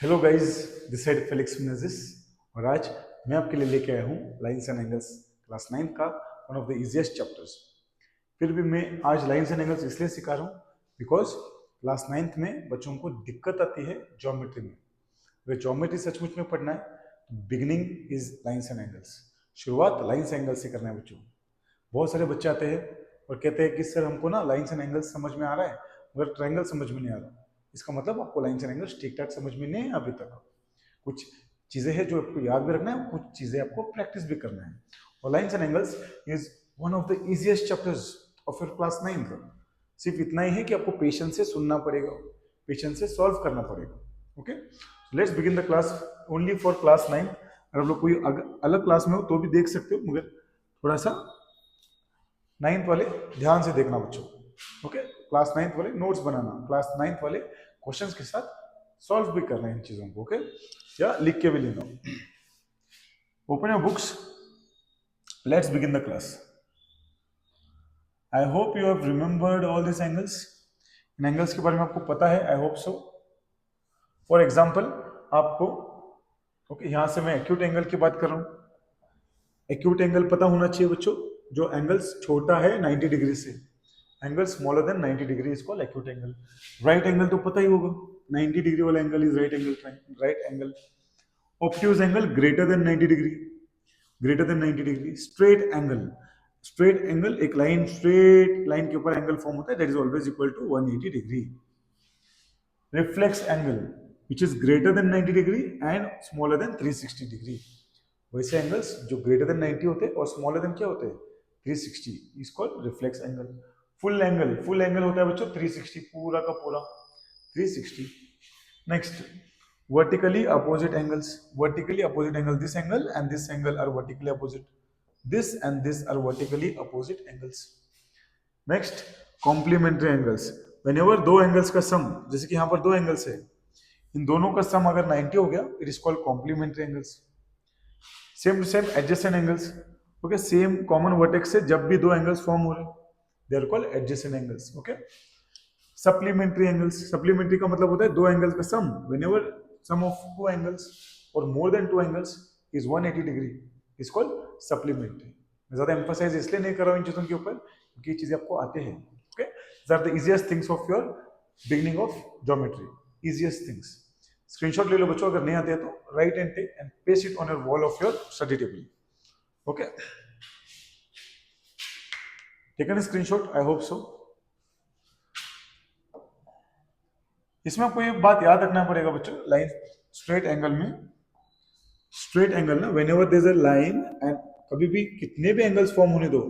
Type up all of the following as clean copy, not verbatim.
Hello guys, this side Felix Menezes. और आज मैं आपके लिए लेके आया हूँ लाइन्स एंड एंगल्स क्लास 9 का one of the easiest chapters. फिर भी मैं आज लाइन्स एंड एंगल्स इसलिए सिखा रहा हूँ बिकॉज क्लास 9th में बच्चों को दिक्कत आती है ज्योमेट्री में। अगर ज्योमेट्री सचमुच में पढ़ना है तो beginning is lines and angles. शुरुआत लाइन्स एंगल से करना है बच्चों। बहुत सारे बच्चे आते हैं और कहते हैं कि सर हमको ना लाइन्स एंड एंगल्स समझ में आ रहा है मगर ट्रायंगल समझ में नहीं आ रहा। इसका मतलब आपको लाइन्स एंड एंगल्स ठीक ठाक समझ में नहीं है अभी तक। कुछ चीजें हैं जो आपको याद भी रखना है, कुछ चीजें आपको प्रैक्टिस भी करना है। और lines and angles is one of the easiest chapters of your class 9। सिर्फ इतना ही है कि आपको पेशेंस से सुनना पड़ेगा, पेशेंस से सॉल्व करना पड़ेगा। Okay, let's begin the class only for class 9। अगर आप लोग कोई अलग क्लास में हो तो भी देख सकते हो, मगर थोड़ा सा 9th वाले ध्यान से देखना बच्चों। ओके, क्लास 9th वाले नोट्स बनाना, क्लास 9th वाले क्वेश्चंस के साथ सॉल्व भी करना है इन चीजों को। ओके, या लिख के भी लेना। Open your books, let's begin the class. I hope you have remembered all this angles. In angles के बारे में आपको पता है, आई होप सो। फॉर एग्जाम्पल आपको यहां से मैं एक्यूट एंगल की बात कर रहा हूं। एक्यूट एंगल पता होना चाहिए बच्चों, जो एंगल्स छोटा है 90 डिग्री से। Angle smaller than 90 degree is called acute angle. Right angle तो पता ही होगा, 90 डिग्री वाला angle is right angle, right angle. Obtuse angle greater than 90 degree, greater than 90 degree. Straight angle, straight angle एक line, straight line के ऊपर angle form होता है, that is always equal to 180 degree. Reflex angle which is greater than 90 degree and smaller then 360 degree. वैसे angles जो greater than 90 होते हैं और स्मॉलर देन क्या होते हैं 360 is called reflex angle. Full angle, full angle होता है बच्चों 360, पूरा का पूरा 360। Next, vertically opposite angles, vertically opposite angles, this angle and this angle are vertically opposite, this and this are vertically opposite angles. Next, complementary angles, whenever दो angles का सम, जैसे कि यहाँ पर दो एंगल्स है, इन दोनों का सम अगर 90 हो गया it is called complementary angles. Same to same adjacent angles. Okay, same common vertex से जब भी दो एंगल्स फॉर्म हो रहे they are called adjacent angles. Okay, supplementary angles, supplementary का मतलब होता है दो एंगल्स का sum. Whenever sum of two angles और more than two angles is 180 degree is called supplementary. मैं ज्यादा एम्फसाइज इसलिए नहीं कर रहा हूं इन चीजों के ऊपर क्योंकि ये चीजें आपको आते हैं। Okay, these are the easiest things of your beginning of geometry, easiest things. Screenshot ले लो बच्चों, अगर नहीं आते हैं तो write and take and paste it on your wall of your study table. Okay, taken screenshot, I hope so. इसमें आपको ये बात याद रखना पड़ेगा बच्चों, लाइन स्ट्रेट एंगल में, स्ट्रेट एंगल ना whenever there is a line and कभी भी कितने भी एंगल्स फॉर्म होने दो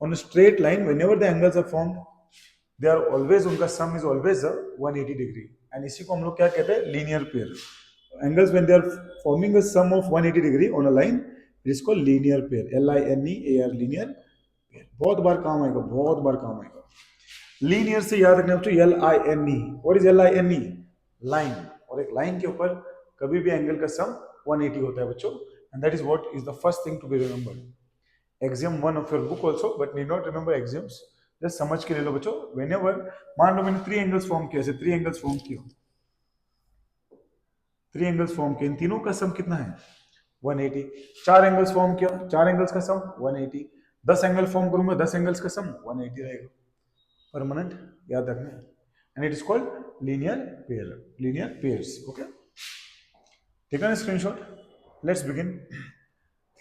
on a straight line, whenever the angles are formed they are always, उनका sum is always 180 degree. And इसी को हम लोग क्या कहते हैं, linear pair. Angles when they are forming a sum of 180 degree on a line it is called linear pair, LINEAR, linear pair. बहुत बार काम आएगा, बहुत बार काम आएगा। लीनियर से याद रखना बच्चों LINE। What is LINE? Line. और एक लाइन के ऊपर कभी भी एंगल का सम 180 होता है बच्चों, and that is what is the first thing to be remembered. Exam 1 of your book also, but need not remember exams, just समझ के ले लो बच्चों। व्हेनेवर मान लो मैंने 3 एंगल्स फॉर्म किया, ऐसे 3 एंगल्स फॉर्म किया, 3 एंगल्स फॉर्म किए, इन तीनों का सम कितना है 180। 4 एंगल्स फॉर्म किया, 4 एंगल्स का सम 180। 10 एंगल फॉर्म करूंगा, 10 एंगल्स का सम 180 रहेगा, परमानेंट, याद रखना है। And it is called linear pair, linear pairs. Okay, take a screenshot, let's begin.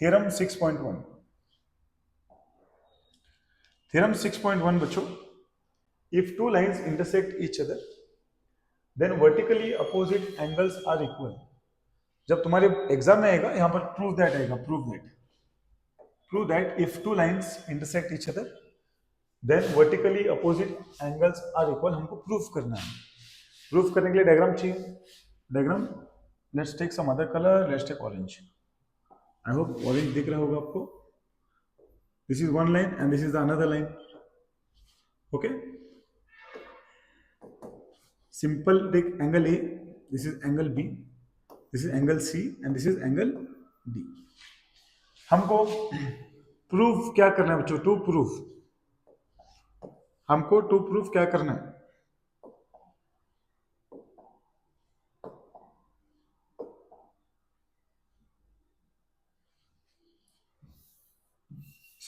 Theorem 6.1, theorem 6.1 बच्चों, if two lines intersect each other then vertically opposite angles are equal. जब तुम्हारे exam में आएगा यहां पर प्रूव दैट आएगा, prove that if two lines intersect each other then vertically opposite angles are equal, हमको proof करना है। प्रूफ करने के लिए डायग्राम चाहिए। Diagram, let's take some other colour, let's take orange. I hope orange दिख रहा होगा आपको। This is one line and this is the another line. Okay, simple take angle A, this is angle B, this is angle C and this is angle D. हमको proof क्या करना है बच्चों, to proof, हमको to proof क्या करना है,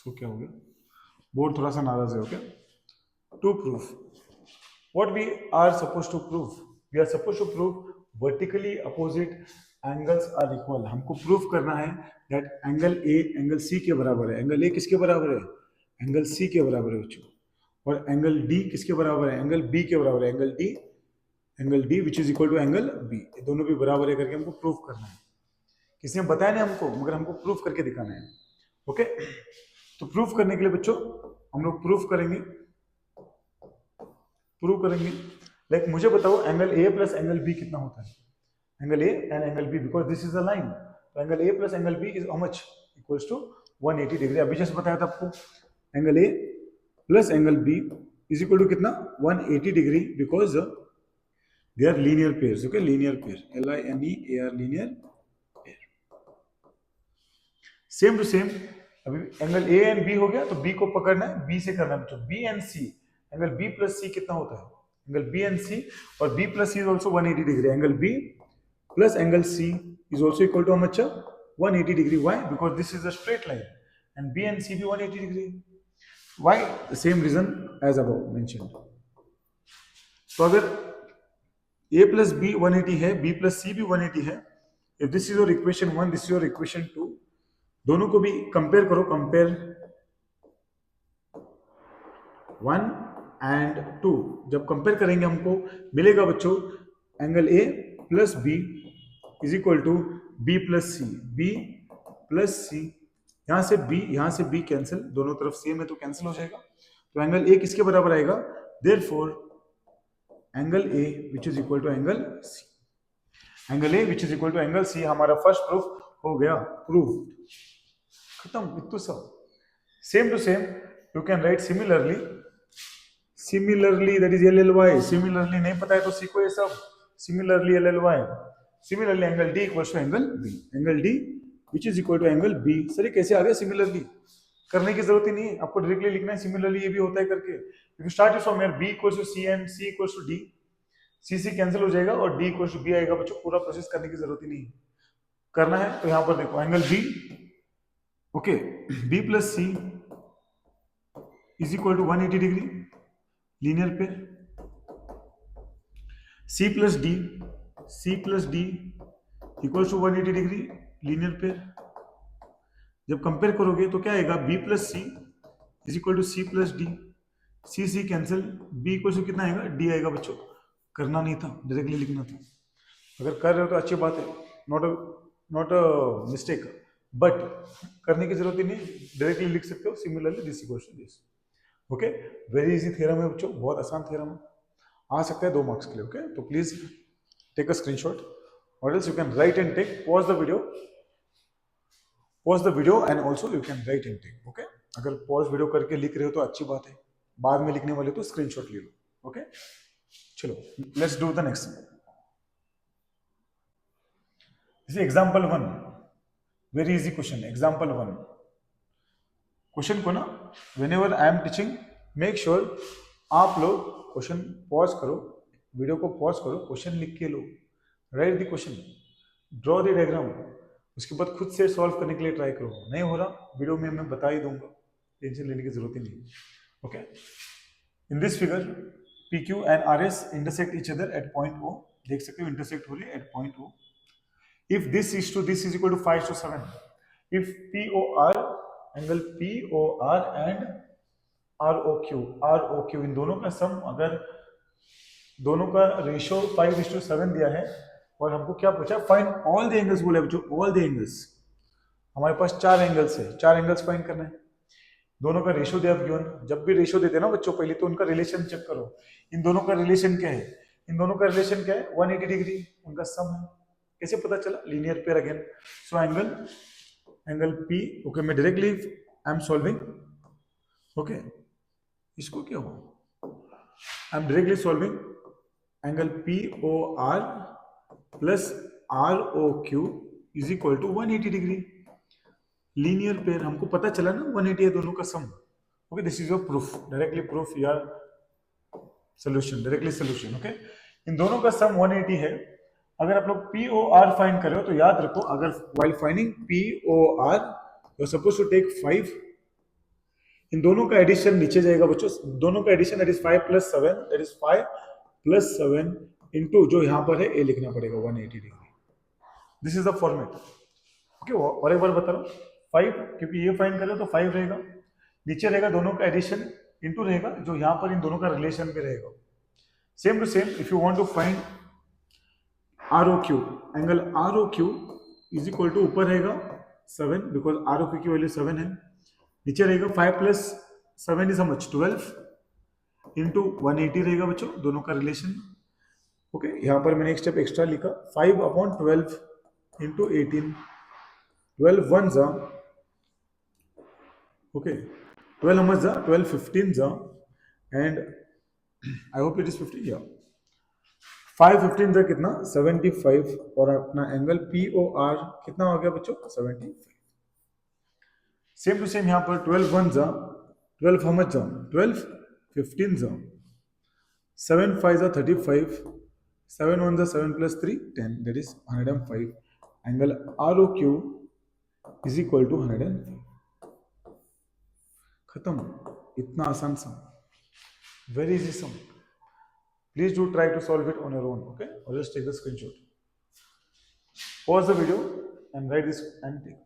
इसको क्या हो गया, बोर्ड थोड़ा सा नाराज है, okay. To proof what we are supposed to prove, we are supposed to prove vertically opposite angles are equal। हमको प्रूफ करना है that angle A angle C के बराबर है। एंगल ए किसके बराबर है, एंगल सी के बराबर है बच्चों। और एंगल डी किसके बराबर है, एंगल बी के बराबर है। Angle D which is equal to angle B, ये दोनों भी बराबर है करके हमको प्रूफ करना है। किसी ने बताया नहीं हमको, मगर हमको प्रूफ करके दिखाना है, ओके। तो प्रूफ करने के लिए बच्चों हम लोग प्रूफ करेंगे लाइक मुझे बताओ angle A plus angle B कितना होता है, angle A and angle B, because this is a line. तो angle A plus angle B is how much, equals to 180 degree. अभी जस्ट बताया था आपको angle A plus angle B is equal to कितना, 180 degree, because they are linear pairs, okay. Linear pair, LINEAR, linear pair. Same to same अभी angle A and B हो गया, तो B को पकड़ना है, बी से करना है बच्चों, B and C. Angle B plus C कितना होता है, एंगल बी एंड सी, और B plus C is also 180 degree. Angle B plus angle C is also equal to much 180 degree. Why, because this is a straight line and B and C भी 180 degree. Why, the same reason as above mentioned. तो अगर a plus B 180 है, b plus सी भी 180 है, if this is your equation 1, this is your equation 2, दोनों को भी compare करो, कंपेयर 1 एंड 2। जब कंपेयर करेंगे हमको मिलेगा बच्चों angle A plus B is equal to B plus C, B plus C. यहां से बी कैंसिल, दोनों तरफ सेम है तो कैंसिल हो जाएगा। तो एंगल ए किसके बराबर आएगा, therefore angle A which is equal to angle C. Angle A which is equal to angle C, हमारा फर्स्ट प्रूफ हो गया, प्रूफ खत्म, इतना सब। Same to same you can write similarly, that is LLY। Similarly नहीं पता है तो सीखो ये सब, similarly LLY। Similarly angle D equals to angle B, angle D which is equal to angle B. Sir ये कैसे आ गया, सिमिलरली करने की जरूरत ही नहीं है, आपको डायरेक्टली लिखना है सिमिलरली, ये भी होता है करके। If you start from here, B equals to C and C equals to D, C cancel हो जाएगा और डी इक्वल्स टू बी आएगा बच्चों। पूरा प्रोसेस करने की जरूरत ही नहीं है, करना है तो यहां पर देखो angle B, okay, B plus C is equal to 180 degree, linear pair. C plus D equals to 180 degree, linear pair. जब कंपेयर करोगे तो क्या आएगा, B plus C is equal to C plus D, C cancel, B equal to कितना आएगा, D आएगा बच्चों। करना नहीं था, डायरेक्टली लिखना था। अगर कर रहे हो तो अच्छी बात है, नॉट अ मिस्टेक, बट करने की जरूरत ही नहीं, डायरेक्टली लिख सकते हो similarly this equals to this, okay. Very easy theorem है बच्चों, बहुत आसान थ्योरम है, आ सकता है 2 मार्क्स के लिए, ओके। तो प्लीज टेक अ स्क्रीनशॉट और else you can write and take, pause the video and also you can write and take, okay. अगर पॉज वीडियो करके लिख रहे हो तो अच्छी बात है, बाद में लिखने वाले तो स्क्रीनशॉट ले लो, ओके। चलो let's do the next. Example 1, very easy question. Example 1 question को ना whenever I am teaching, make sure आप लोग क्वेश्चन पॉज करो, वीडियो को पॉज करो, क्वेश्चन लिख के लो, write the question, draw the diagram, उसके बाद खुद से सॉल्व करने के लिए ट्राई करो। नहीं हो रहा वीडियो में मैं बता ही दूंगा, टेंशन लेने की जरूरत ही नहीं, okay. In this figure PQ and RS intersect each other at point O, देख सकते हो इंटरसेक्ट हो रही है at point O। If this is equal to 5 to 7, if POR, angle POR and ROQ इन दोनों का सम, अगर दोनों का रेशियो 5:7 दिया है और हमको क्या पूछा, फाइंड ऑल द एंगल्स बोले बच्चों, ऑल द एंगल्स। हमारे पास 4 एंगल्स है, 4 एंगल्स फाइंड करना है, दोनों का रेशियो दिया गिवन। जब भी रेशियो देते ना बच्चों, पहले तो उनका रिलेशन चेक करो, इन दोनों का रिलेशन क्या है, इन दोनों का रिलेशन क्या है, 180 डिग्री उनका सम है। कैसे पता चला, linear pair again. So angle P, okay, मैं directly I am solving, okay, इसको क्या हो, I am directly solving angle POR plus ROQ is equal to 180 degree, linear pair. हमको पता चला ना 180 है दोनों का sum, okay. This is your proof, directly proof या सोल्यूशन, डायरेक्टली सोल्यूशन, ओके। इन दोनों का सम 180 है। अगर आप लोग POR फाइंड कर रहे हो तो याद रखो, अगर while finding POR you are supposed to take 5 इन दोनों का एडिशन नीचे जाएगा बच्चों, दोनों का addition that is 5 + 7, that is 5 + 7 into जो यहाँ पर है ए लिखना पड़ेगा 180 degree. This is the format. Okay, और एक बार बता रहा हूँ, 5 क्योंकि ये फाइंड करें तो 5 रहेगा, नीचे रहेगा दोनों का एडिशन इंटू रहेगा जो यहाँ पर इन दोनों का रिलेशन पे रहेगा। Same to same if you want to find ROQ, angle ROQ is equal to ऊपर रहेगा 7 बिकॉज ROQ की वैल्यू 7 है, नीचे रहेगा 5 + 7 इज हाउ मच 12 इंटू 180 रहेगा बच्चों दोनों का रिलेशन। ओके, यहाँ पर मैंने एक स्टेप एक्स्ट्रा लिखा 5/12 इंटू 18, 12 1 जा, ओके 12 how much जा 12 15 जा, and I hope it is 50, या 5 15 जा कितना 75, और अपना एंगल POR कितना हो गया बच्चों 75। सेम टू सेम यहाँ पर 12 1 जा 12 how much जा 12 15 जा, 7 5 जा 35, 7 1 जा 7 + 3 10, that is 105, angle ROQ is equal to 105। खत्म, इतना आसान sum, very easy sum. Please do try to solve it on your own, okay? Or just take the screenshot. Pause the video and write this and take.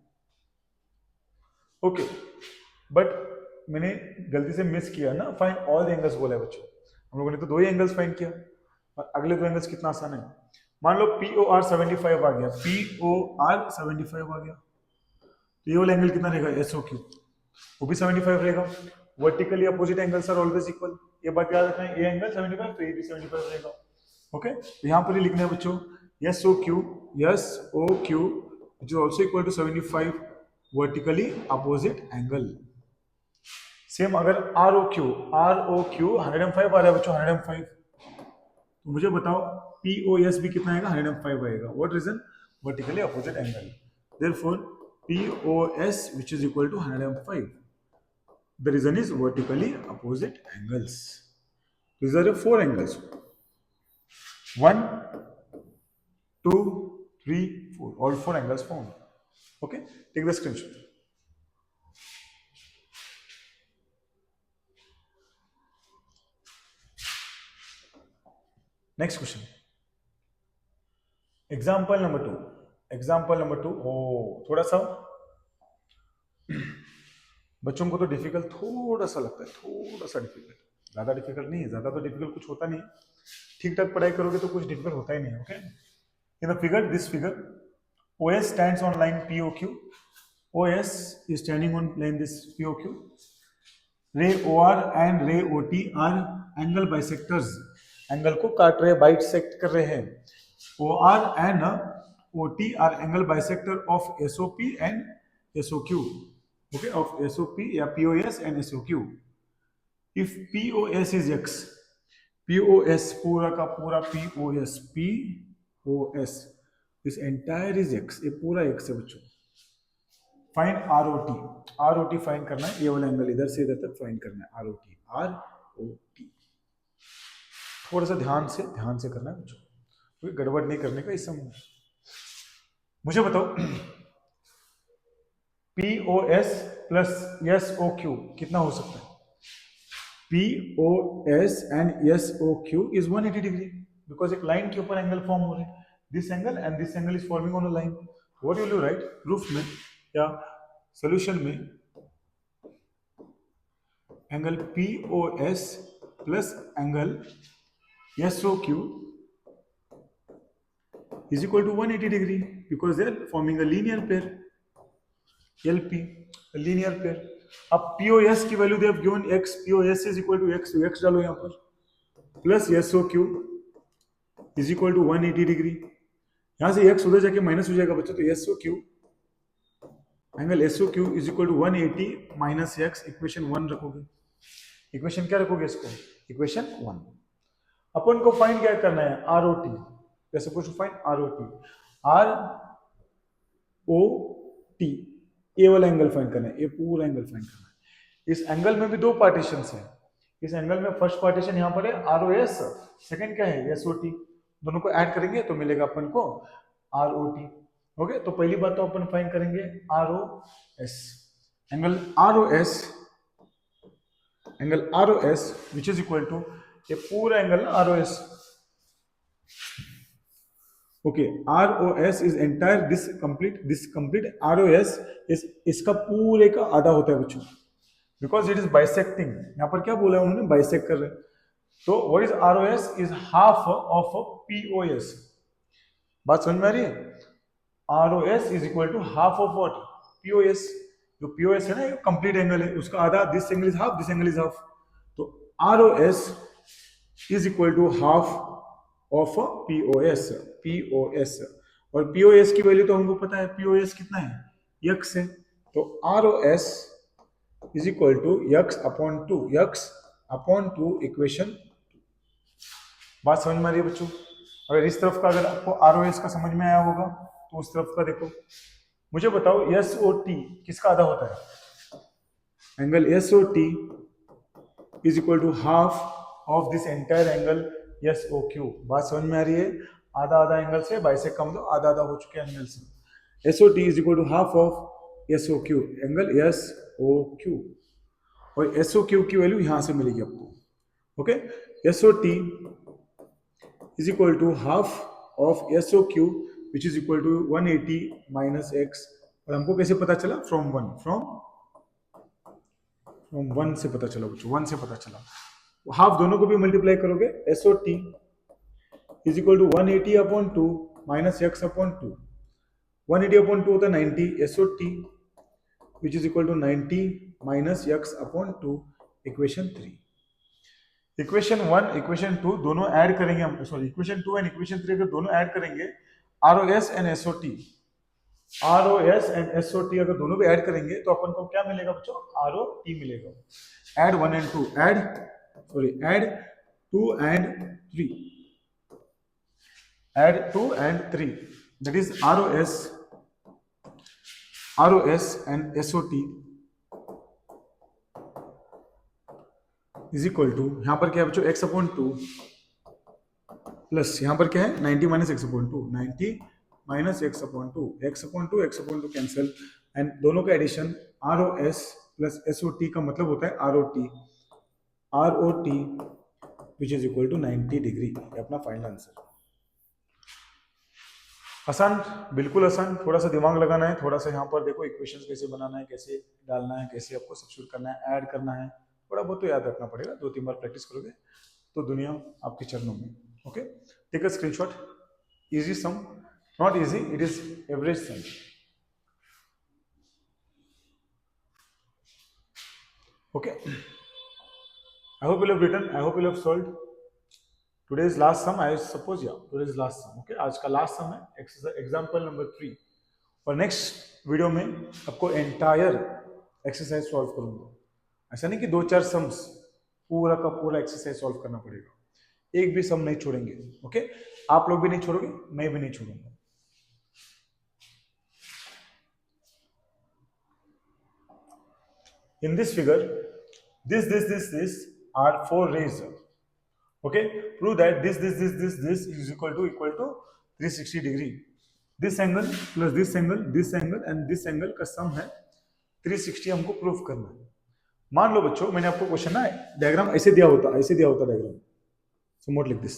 Okay, but मैंने गलती से miss किया ना, find all the angles बोला है बच्चों, हम लोगों ने तो 2 ही एंगल्स फाइंड किया, और अगले 2 एंगल्स कितना आसान है। मान लो POR 75 आ गया, POR 75 आ गया, तो ये वाला एंगल कितना रहेगा SOQ, वो भी 75 रहेगा। Vertically opposite angles are always equal, ये बात याद रखना है, ये एंगल 75 तो ये भी 75 रहेगा। ओके, तो यहाँ पर ही लिखना है बच्चों SOQ which is also equal to 75 vertically opposite angle. Same अगर ROQ 105 आ रहा है बच्चों 105, तो मुझे बताओ POS भी कितना आएगा 105 आएगा। What reason, vertically opposite angle, therefore POS which is equal to 105, the reason is vertically opposite angles. These are the 4 angles, 1 2 3 4, all 4 angles found. Okay, take the screenshot. Next question, example number 2। थोड़ा सा बच्चों को तो difficult थोड़ा सा लगता है, थोड़ा सा डिफिकल्ट, ज्यादा डिफिकल्ट नहीं है, ज्यादा तो डिफिकल्ट कुछ होता नहीं है, ठीक ठाक पढ़ाई करोगे तो कुछ डिफिकल्ट होता ही नहीं है। Okay, in the figure, this figure OS stands on line POQ, OS is standing on line this POQ, ray OR and ray OT are angle bisectors, angle को काट रहे, बाइसेक्ट कर रहे हैं। OR and OT are angle bisector of SOP and SOQ, okay, of SOP या POS and SOQ। if POS is X, POS पूरा का पूरा POS this entire is X, ये पूरा X है बच्चों। फाइंड ROT फाइंड करना है, ये वाला एंगल इधर से इधर तक फाइंड करना है, ROT। थोड़ा सा ध्यान से करना है बच्चों, कोई गड़बड़ नहीं करने का इस समय। मुझे बताओ POS प्लस SOQ कितना हो सकता है? POS and SOQ is 180 degree, because एक लाइन के ऊपर एंगल फॉर्म हो रहा है, this angle and this angle is forming on a line. What will you right proof में या सॉल्यूशन में? Angle POS plus angle SOQ is equal to 180 degree because they are forming a linear pair, LP, a linear pair। अब POS की value they have given X, POS is equal to X, तो X डालो यहाँ पर, plus SOQ is equal to 180 degree, यहाँ से X उधर जाके माइनस हो जाएगा बच्चों, तो SOQ angle SOQ is equal to 180 minus X, equation 1 रखोगे। इक्वेशन क्या रखोगे इसको? इक्वेशन 1। अपन को फाइंड क्या करना है? ROT। वैसे कुछ फाइंड ROT, ROT, ये वाला एंगल फाइंड करना है, ये पूरा एंगल फाइंड करना है। इस एंगल में भी 2 पार्टीशंस हैं। इस एंगल में फर्स्ट पार्टीशन यहाँ पर है ROS, सेकंड क्या है? SOT। दोनों को ऐड करेंगे तो मिलेगा अपन को ROT। ओके, तो पहली बात तो अपन फाइंड करेंगे ROS। Angle ROS angle R O S which is equal to, ये पूरा angle R O S, okay, R O S is entire this complete R O S इस इसका पूरे का आधा होता है बच्चों, बिकॉज इट इज बाइसेक्टिंग। यहाँ पर क्या बोला है उन्होंने, बाइसेक्ट कर रहे हैं। तो what is R O S is half of P O S. बात समझ में आ रही है? R O S is equal to half of what, P O S. जो पी ओ एस है ना, ये कंप्लीट एंगल है, उसका आधा, this angle is half, this angle is half. तो R O S is equal to half of P O S, P O S. और P O S की वैल्यू तो हमको पता है, पी ओ एस कितना है, यक्स है। तो R O S is equal to x upon two, x upon two equation. बात समझ में आ रही है बच्चों? अगर इस तरफ का अगर आपको आर ओ एस का समझ में आया होगा तो उस तरफ का देखो। मुझे बताओ एस ओ टी किसका आधा होता है? Angle S O T is equal to half of this entire angle S O Q. बात समझ में आ रही है? आधा आधा एंगल से बाइसेक्ट का मतलब आधा आधा हो चुके एंगल से। S O T is equal to half of S O Q, angle S O Q. और एस ओ क्यू की वैल्यू यहां से मिलेगी आपको, okay. S O T is equal to half of SOQ which is equal to 180 minus x। और हमको कैसे पता चला? फ्रॉम वन से पता चला बच्चों, वन से पता चला। हाफ दोनों को भी मल्टीप्लाई करोगे, SOT is equal to 180 upon 2 minus x upon 2। 180 upon 2 होता है 90, SOT which is equal to 90 minus x upon 2, equation 3। Equation 1 equation 2 दोनों ऐड करेंगे हम, सॉरी इक्वेशन 2 एंड इक्वेशन 3 अगर दोनों ऐड करेंगे, ROS and SOT, ROS and SOT अगर दोनों भी ऐड करेंगे तो अपन को क्या मिलेगा बच्चों? आरओटी मिलेगा। Add 1 and 2, add 2 and 3, add 2 and 3, that is ROS and SOT is equal to, यहां पर क्या है बच्चों? एक्स अपॉन 2 प्लस यहां पर क्या है? 90 minus x upon 2, 90 minus x upon 2, x upon 2 x upon 2 cancel, and दोनों का addition R O S plus S O T का मतलब होता है R O T which is equal to 90 degree. अपना फाइनल आंसर। आसान, बिल्कुल आसान। थोड़ा सा दिमाग लगाना है, थोड़ा सा यहाँ पर देखो इक्वेशंस कैसे बनाना है, कैसे डालना है, कैसे आपको सब्स्टिट्यूट करना है, ऐड करना है, थोड़ा बहुत तो याद रखना पड़ेगा। 2-3 बार प्रैक्टिस करोगे तो दुनिया आपके चरणों में। Okay, take a screenshot. Easy sum, not easy, it is average sum. Okay, I hope you have written, I hope you have solved. Today is last sum, I suppose, या today is last sum. Okay, आज का last सम है, exercise example number 3। और next video में आपको entire exercise solve करूंगा। ऐसा नहीं कि 2-4 सम्स, पूरा का पूरा एक्सरसाइज सॉल्व करना पड़ेगा, एक भी सम नहीं छोड़ेंगे। ओके, आप लोग भी नहीं छोड़ोगे, मैं भी नहीं छोड़ूंगा। In this figure, this are 4 rays. Okay, prove that this is equal to 360 degree. This angle plus this angle and this angle का सम है 360, हमको प्रूफ करना है। मान लो बच्चों, मैंने आपको क्वेश्चन ना डायग्राम ऐसे दिया होता diagram, so not like this,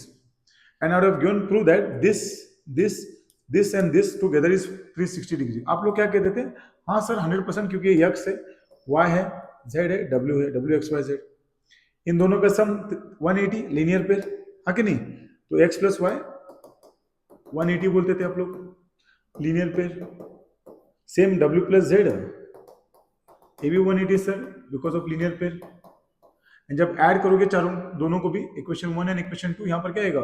and I would have given prove that this and this together is 360 degree। आप लोग क्या कहते थे? हाँ सर 100%, क्योंकि ये x है, y है, z है, w है, w x y z, इन दोनों का सम 180 लीनियर पे, हाँ कि नहीं? तो x प्लस वाई 180 बोलते थे आप लोग लीनियर पे। सेम w प्लस z, ये भी 180 सर, बिकॉज ऑफ लीनियर पे। जब ऐड करोगे चारों दोनों को भी, इक्वेशन 1 एंड इक्वेशन 2, यहाँ पर क्या आएगा?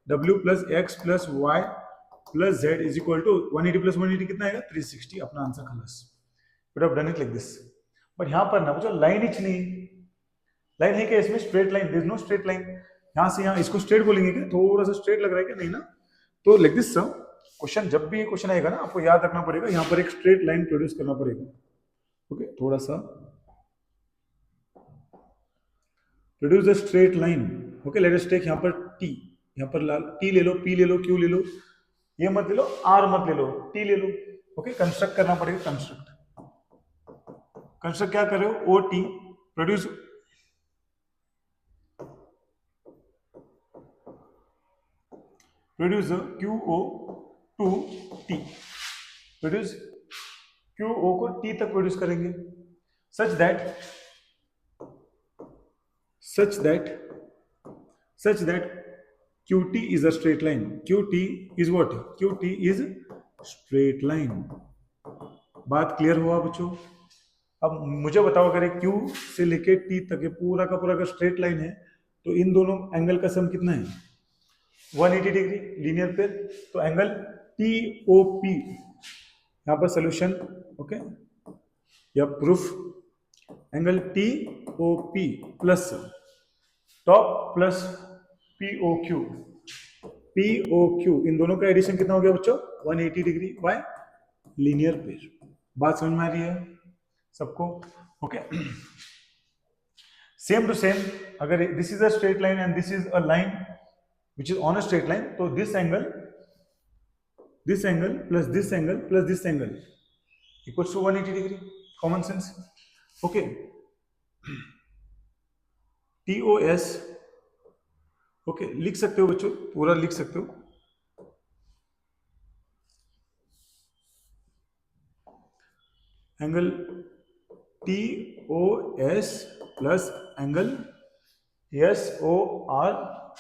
w plus x plus y plus z is equal to 180 plus 180 कितना आएगा? 360। अपना आंसर खलास। But have done it like this. But यहाँ पर ना मुझे लाइन ही नहीं, लाइन है क्या इसमें? Straight line, there is no straight line. यहाँ से यहाँ इसको स्ट्रेट बोलेंगे क्या? थोड़ा सा स्ट्रेट लग रहा है क्या? नहीं ना। तो लाइक दिस सम क्वेश्चन, जब भी ये क्वेश्चन आएगा ना, आपको याद रखना पड़ेगा, यहाँ पर एक स्ट्रेट लाइन प्रोड्यूस करना पड़ेगा। ओके, थोड़ा सा produce the straight line. Okay, let us take यहाँ पर टी, यहाँ पर लाल टी ले लो, पी ले लो, क्यू ले लो, ये मत ले लो, आर मत ले लो, टी ले लो। ओके, कंस्ट्रक्ट करना पड़ेगा। कंस्ट्रक्ट क्या कर रहे हो? O T produce produce QO2T, produce QO को T तक प्रोड्यूस करेंगे, such that QT is a straight line. QT is what? QT is straight line. बात क्लियर हुआ बच्चों? अब मुझे बताओ, अगर एक Q से लेके T तक पूरा का पूरा अगर स्ट्रेट लाइन है तो इन दोनों एंगल का सम कितना है? 180 डिग्री, लीनियर पेयर। तो एंगल TOP, यहाँ पर सोल्यूशन, ओके, या proof, angle TOP plus top plus POQ, इन दोनों का एडिशन कितना हो गया बच्चों? 180 डिग्री बाय लीनियर पेयर। बात समझ में आ रही है सबको? ओके, सेम टू सेम, अगर this is a straight line and this is a line which is on a straight line, तो this angle plus this angle plus this angle equals to 180 degree. Common sense, okay. TOS, okay, लिख सकते हो बच्चों, पूरा लिख सकते हो। Angle TOS plus angle SOR,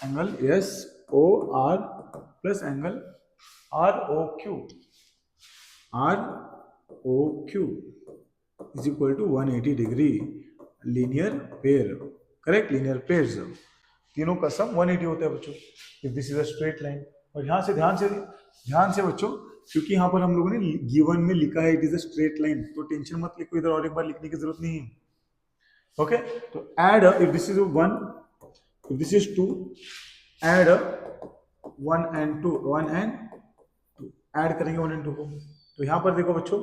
angle SOR plus angle ROQ is equal to 180 degree. Linear pair, correct, linear pairs, तीनों का सम 180 होता है बच्चों if this is a straight line. और यहाँ से ध्यान से बच्चों, क्योंकि यहाँ पर हम लोगों ने गिवन में लिखा है it is a straight line, तो टेंशन मत लिखो, इधर और एक बार लिखने की जरूरत नहीं है। ओके, तो add if this is 1, if this is 2, add 1 and 2 add करेंगे 1 and 2 को। तो यहाँ पर देखो बच्चों,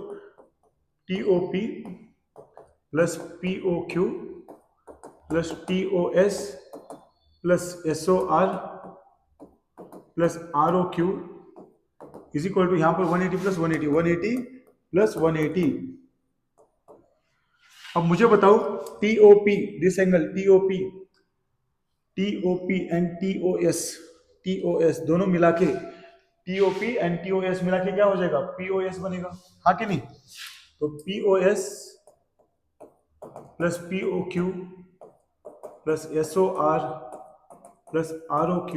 TOP plus POQ plus TOS plus SOR plus ROQ is equal to, यहां पर 180 प्लस 180, 180 प्लस 180। अब मुझे बताओ TOP, this angle TOP and TOS दोनों मिला के, TOP एंड TOS मिला के क्या हो जाएगा? POS बनेगा, हाँ कि नहीं? तो POS plus POQ plus SOR plus ROQ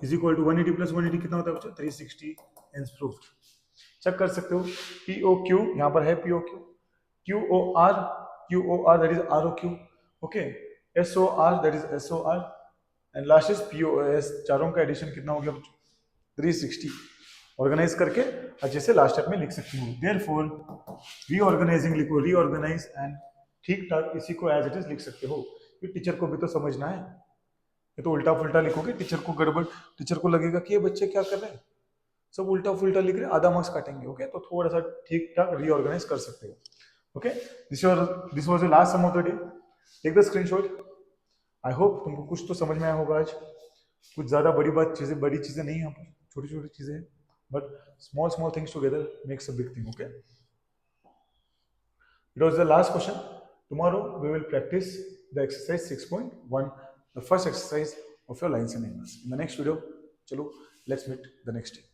is equal to 180 plus 180 कितना होता है बच्चों? 360। Hence proved. चेक कर सकते हो, POQ यहाँ पर है, POQ, QOR that is ROQ, okay, SOR that is SOR and last is POS। चारों का एडिशन कितना हो गया बच्चों? 360। ऑर्गेनाइज करके अच्छे से लास्ट स्टेप में लिख सकते हो। देयरफॉर रीऑर्गेनाइजिंग लिखो, रीऑर्गेनाइज एंड ठीक ठाक इसी को एज इट इज लिख सकते हो। ये टीचर को भी तो समझना है, ये तो उल्टा फुल्टा लिखोगे टीचर को गड़बड़, टीचर को लगेगा कि ये बच्चे क्या कर रहे हैं, सब उल्टा फुल्टा लिख रहे हैं, आधा मार्क्स काटेंगे। ओके, तो थोड़ा सा ठीक ठाक रीऑर्गेनाइज कर सकते हो। Okay, this was the last sum of the day. Take the screenshot. I hope तुमको कुछ तो समझ में आया होगा आज। कुछ ज्यादा बड़ी चीजें नहीं, यहाँ पर छोटी छोटी चीजें हैं, but small things together makes a big thing. Okay, it was the last question. Tomorrow we will practice the exercise 6.1, the first exercise of your lines and angles. In the next video, chalo, let's meet the next day.